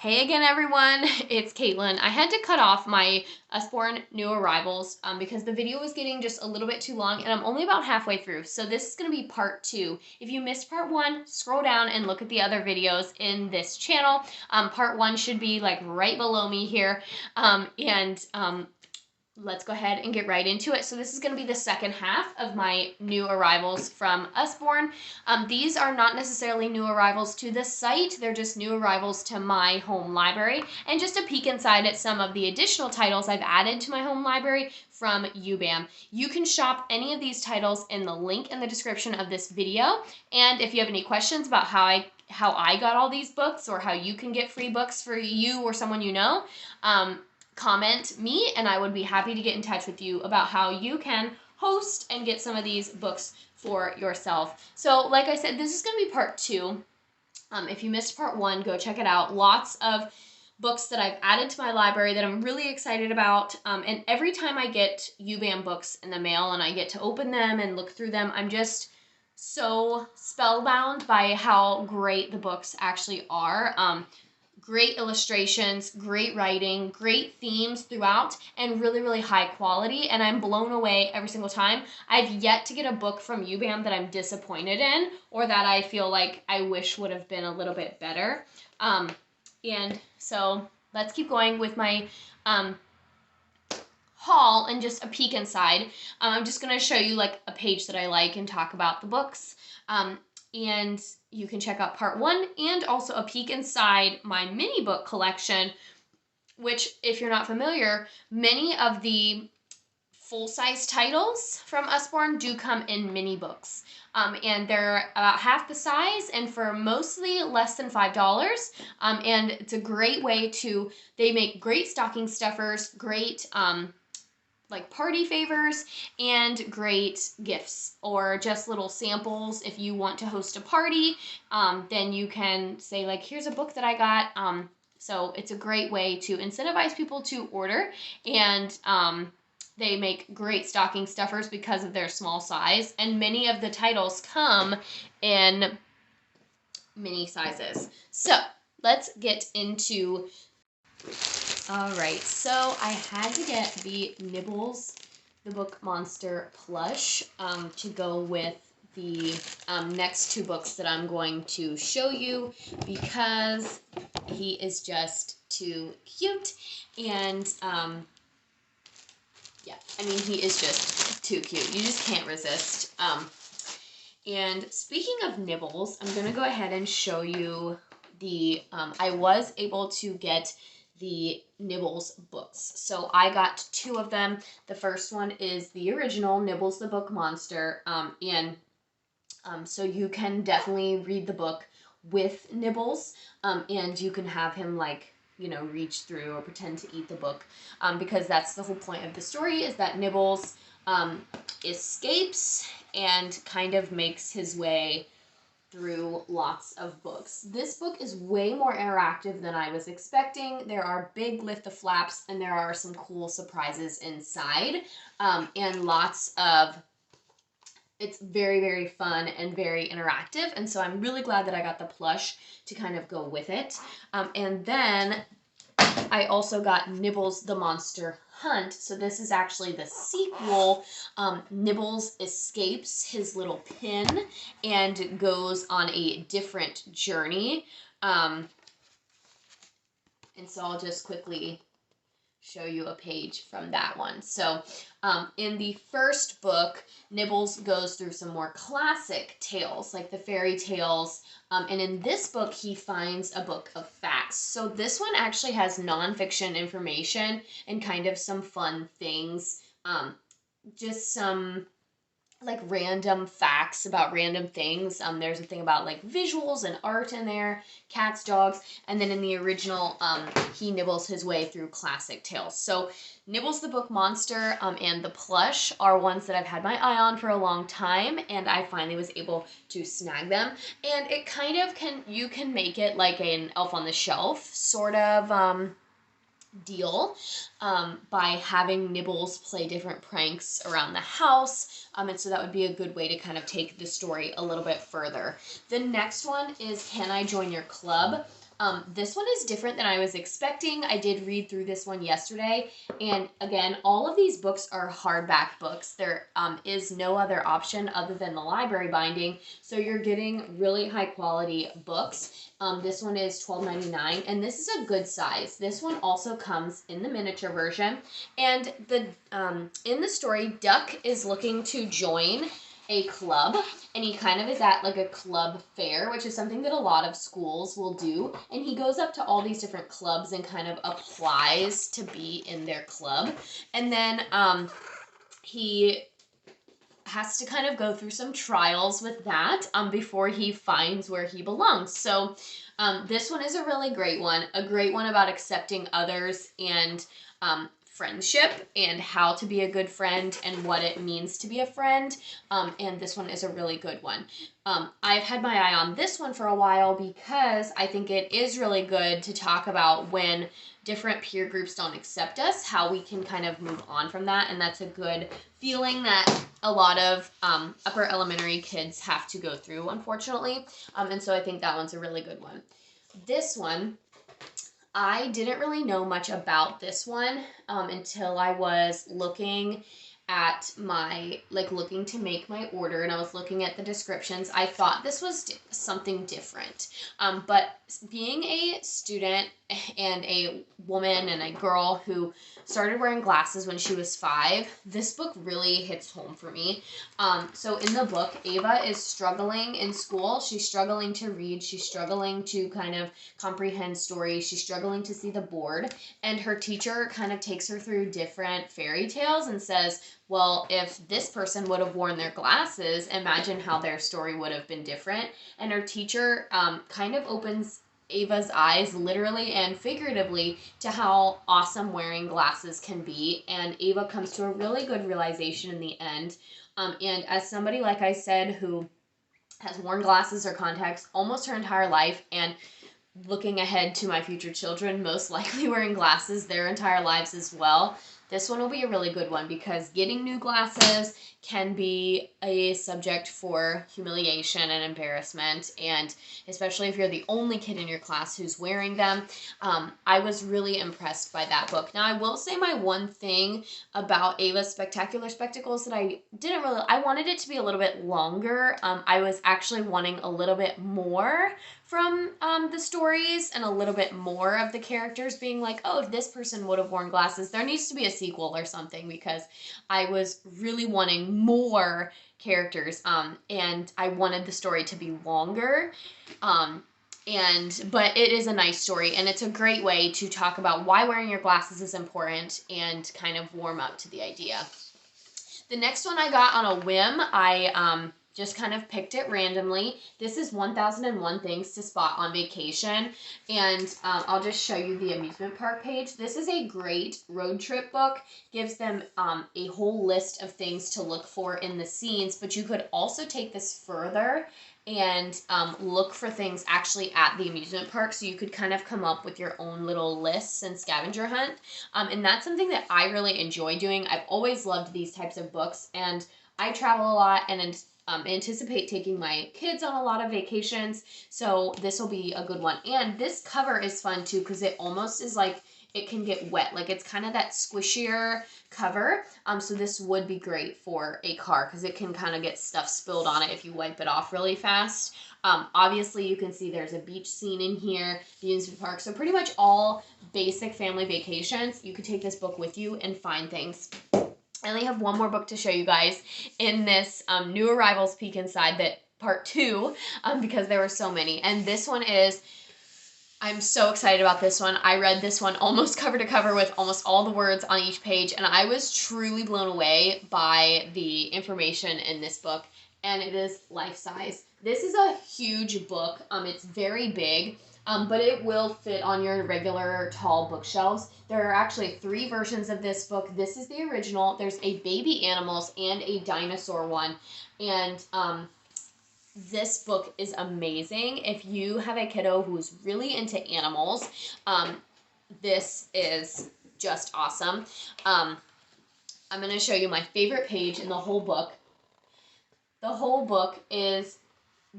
Hey again, everyone. It's Caitlin. I had to cut off my Usborne new arrivals because the video was getting just a little bit too long and I'm only about halfway through. So this is going to be part 2. If you missed part 1, scroll down and look at the other videos in this channel. Part 1 should be like right below me here. Let's go ahead and get right into it. So this is going to be the second half of my new arrivals from Usborne. These are not necessarily new arrivals to the site. They're just new arrivals to my home library and just a peek inside at some of the additional titles I've added to my home library from UBAM. You can shop any of these titles in the link in the description of this video. And if you have any questions about how I got all these books or how you can get free books for you or someone you know, comment me and I would be happy to get in touch with you about how you can host and get some of these books for yourself. So like I said, this is going to be part 2. If you missed part 1, go check it out. Lots of books that I've added to my library that I'm really excited about. And every time I get UBAM books in the mail and I get to open them and look through them, I'm just so spellbound by how great the books actually are. Great illustrations, great writing, great themes throughout, and really, really high quality, and I'm blown away every single time. I've yet to get a book from UBAM that I'm disappointed in, or that I feel like I wish would have been a little bit better. And so let's keep going with my haul and just a peek inside. I'm just going to show you like a page that I like and talk about the books. And you can check out part 1 and also a peek inside my mini book collection, which, if you're not familiar, many of the full-size titles from Usborne do come in mini books. And they're about half the size and for mostly less than $5. And it's a great way to, they make great stocking stuffers, great like party favors, and great gifts, or just little samples. If you want to host a party, then you can say like, here's a book that I got. So it's a great way to incentivize people to order, and they make great stocking stuffers because of their small size, and many of the titles come in mini sizes. So let's get into. Alright, so I had to get the Nibbles, the Book Monster plush to go with the next 2 books that I'm going to show you because he is just too cute. And yeah, I mean, he is just too cute. You just can't resist. And speaking of Nibbles, I'm going to go ahead and show you the, I was able to get the Nibbles books. So I got 2 of them. The first one is the original Nibbles the Book Monster, so you can definitely read the book with Nibbles, and you can have him like, you know, reach through or pretend to eat the book, because that's the whole point of the story, is that Nibbles escapes and kind of makes his way through lots of books. This book is way more interactive than I was expecting. There are big lift the flaps and there are some cool surprises inside, and lots of, it's very, very fun and very interactive, and so I'm really glad that I got the plush to kind of go with it. And then I also got Nibbles the Monster Hunt. So this is actually the sequel. Nibbles escapes his little pen and goes on a different journey. And so I'll just quickly show you a page from that one. So in the first book, Nibbles goes through some more classic tales, like the fairy tales. And in this book, he finds a book of facts. So this one actually has nonfiction information and kind of some fun things. Just some like random facts about random things. There's a thing about like visuals and art in there, cats, dogs, and then in the original, he nibbles his way through classic tales. So Nibbles the Book Monster and the plush are ones that I've had my eye on for a long time, and I finally was able to snag them. And it kind of you can make it like an Elf on the Shelf sort of deal by having Nibbles play different pranks around the house, and so that would be a good way to kind of take the story a little bit further. The next one is Can I Join Your Club? This one is different than I was expecting. I did read through this one yesterday, and again, all of these books are hardback books. There is no other option other than the library binding, so you're getting really high quality books. This one is $12.99, and this is a good size. This one also comes in the miniature version, and in the story, Duck is looking to join a club, and he kind of is at like a club fair, which is something that a lot of schools will do, and he goes up to all these different clubs and kind of applies to be in their club, and then he has to kind of go through some trials with that before he finds where he belongs. So this one is a really great one about accepting others and friendship and how to be a good friend and what it means to be a friend. And this one is a really good one. I've had my eye on this one for a while because I think it is really good to talk about when different peer groups don't accept us, how we can kind of move on from that. And that's a good feeling that a lot of upper elementary kids have to go through, unfortunately. And so I think that one's a really good one. This one, I didn't really know much about this one until I was looking at looking to make my order, and I was looking at the descriptions. I thought this was something different. But being a student and a woman and a girl who started wearing glasses when she was 5, this book really hits home for me. So in the book, Ava is struggling in school. She's struggling to read. She's struggling to kind of comprehend stories. She's struggling to see the board. And her teacher kind of takes her through different fairy tales and says, well, if this person would have worn their glasses, imagine how their story would have been different. And her teacher kind of opens Ava's eyes, literally and figuratively, to how awesome wearing glasses can be. And Ava comes to a really good realization in the end. And as somebody, like I said, who has worn glasses or contacts almost her entire life, and looking ahead to my future children most likely wearing glasses their entire lives as well, this one will be a really good one because getting new glasses can be a subject for humiliation and embarrassment, and especially if you're the only kid in your class who's wearing them. I was really impressed by that book. Now, I will say my one thing about Ava's Spectacular Spectacles that I wanted it to be a little bit longer. I was actually wanting a little bit more from the stories and a little bit more of the characters being like, oh, if this person would have worn glasses, there needs to be a sequel or something, because I was really wanting more characters, and I wanted the story to be longer. But it is a nice story, and it's a great way to talk about why wearing your glasses is important and kind of warm up to the idea. The next one I got on a whim. I just kind of picked it randomly. This is 1001 Things to Spot on Vacation, and I'll just show you the amusement park page. This is a great road trip book. Gives them a whole list of things to look for in the scenes, but you could also take this further and look for things actually at the amusement park, so you could kind of come up with your own little lists and scavenger hunt. And that's something that I really enjoy doing. I've always loved these types of books, and I travel a lot and anticipate taking my kids on a lot of vacations, so this will be a good one. And this cover is fun too, because it almost is like it can get wet. Like, it's kind of that squishier cover. So this would be great for a car because it can kind of get stuff spilled on it if you wipe it off really fast. Obviously, you can see there's a beach scene in here, the amusement park. So pretty much all basic family vacations, you could take this book with you and find things. I only have one more book to show you guys in this New Arrivals Peek Inside, that part 2, because there were so many. And this one is, I'm so excited about this one. I read this one almost cover to cover with almost all the words on each page, and I was truly blown away by the information in this book, and it is life-size. This is a huge book. It's very big, but it will fit on your regular tall bookshelves. There are actually 3 versions of this book. This is the original. There's a baby animals and a dinosaur one, and this book is amazing. If you have a kiddo who's really into animals, this is just awesome. I'm going to show you my favorite page in the whole book. The whole book is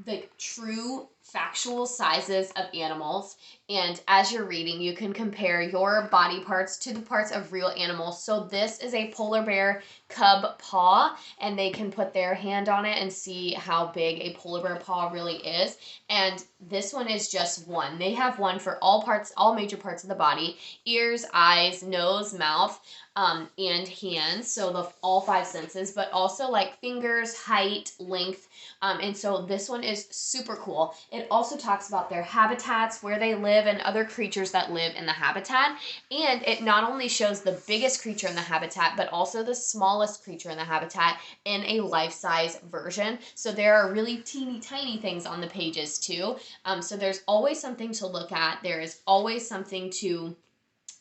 the true factual sizes of animals, and as you're reading you can compare your body parts to the parts of real animals. So this is a polar bear cub paw, and they can put their hand on it and see how big a polar bear paw really is. And this one is just one. They have one for all parts, all major parts of the body: ears, eyes, nose, mouth, and hands, so all five senses, but also like fingers, height, length. And so this one is super cool. It also talks about their habitats, where they live, and other creatures that live in the habitat. And it not only shows the biggest creature in the habitat, but also the smallest creature in the habitat in a life-size version. So there are really teeny tiny things on the pages too. So there's always something to look at. There is always something to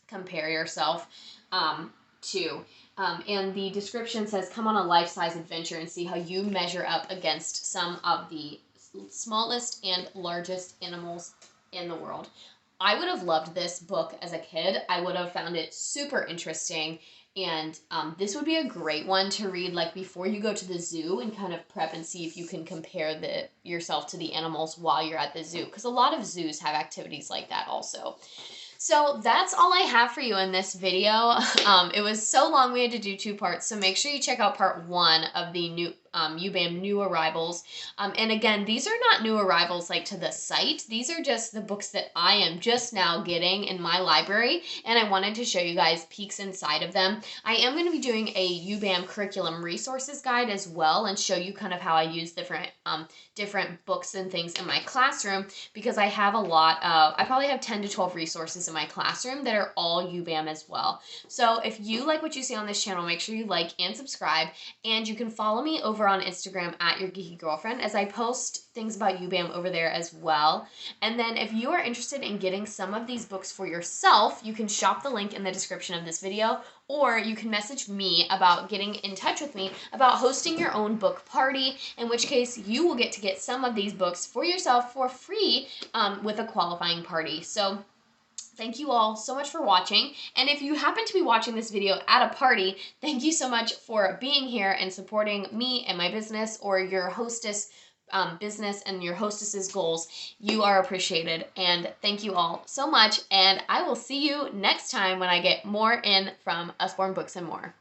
compare yourself to. And the description says, come on a life-size adventure and see how you measure up against some of the smallest and largest animals in the world. I would have loved this book as a kid. I would have found it super interesting. And this would be a great one to read like before you go to the zoo, and kind of prep and see if you can compare yourself to the animals while you're at the zoo. Because a lot of zoos have activities like that also. So that's all I have for you in this video. It was so long we had to do 2 parts, so make sure you check out part 1 of the new UBAM new arrivals. And again, these are not new arrivals like to the site. These are just the books that I am just now getting in my library, and I wanted to show you guys peeks inside of them. I am going to be doing a UBAM curriculum resources guide as well, and show you kind of how I use different books and things in my classroom, because I have a lot of, I probably have 10 to 12 resources in my classroom that are all UBAM as well. So if you like what you see on this channel, make sure you like and subscribe, and you can follow me over on Instagram at Your Geeky Girlfriend, as I post things about UBAM over there as well. And then if you are interested in getting some of these books for yourself, you can shop the link in the description of this video, or you can message me about getting in touch with me about hosting your own book party, in which case you will get to get some of these books for yourself for free with a qualifying party. So thank you all so much for watching, and if you happen to be watching this video at a party, thank you so much for being here and supporting me and my business, or your hostess business and your hostess's goals. You are appreciated, and thank you all so much, and I will see you next time when I get more in from Usborne Books and More.